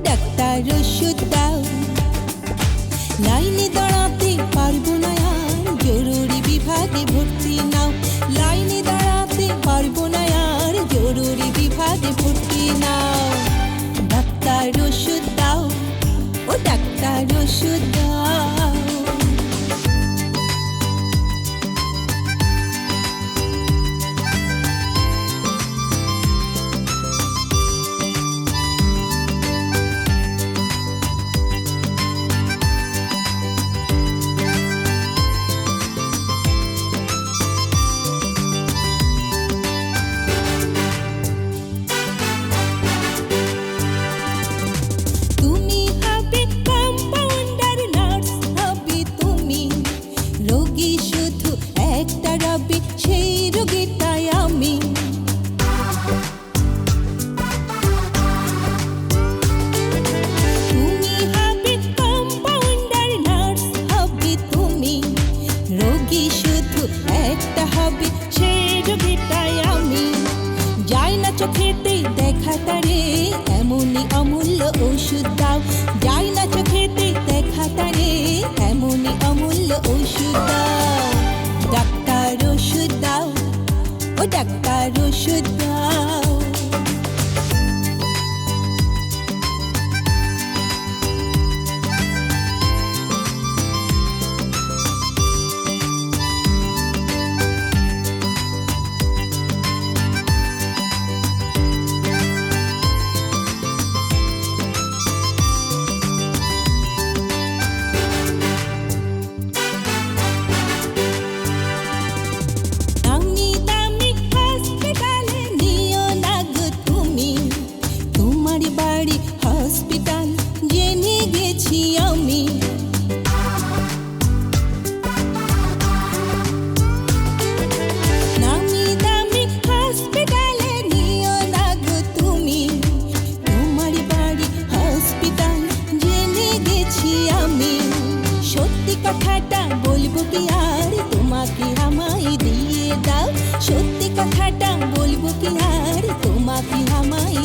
Doctor ওষুধ দাও, লাইনে দাঁড়াতে পারবো না আর, জরুরি বিভাগে ভর্তি নাও। লাইনে দাঁড়াতে পারবো না আর, জরুরি বিভাগে ভর্তি নাও। ডাক্তার ওষুধ দাও, ও ডাক্তার ওষুধ দাও। সেই রোগীটাই আমি। তুমি হবে কম্পাউন্ডার, নার্স হবে তুমি, রোগী শুধু একটা হবে, সেই রোগীটাই আমি। যাই না চোখেতে দেখা তারে, এমনই অমূল্য ওষুধ দাও। যাই না চোখেতে দেখা তারে, এমনই অমূল্য ওষুধ দাও। ডাক্তার ওষুধ দাও, ও ডাক্তার ওষুধ দাও। হসপিটাল জেনে গেছি আমি, নামি দামি হসপিটালে নিও না গো তুমি, তোমার বাড়ি হসপিটাল জেনে গেছি আমি। সত্যি কথাটা বলবো কি আর, তোমাকে আমায় দিয়ে দাও। সত্যি কথাটা বলবো কি আর, তোমাকে আমায়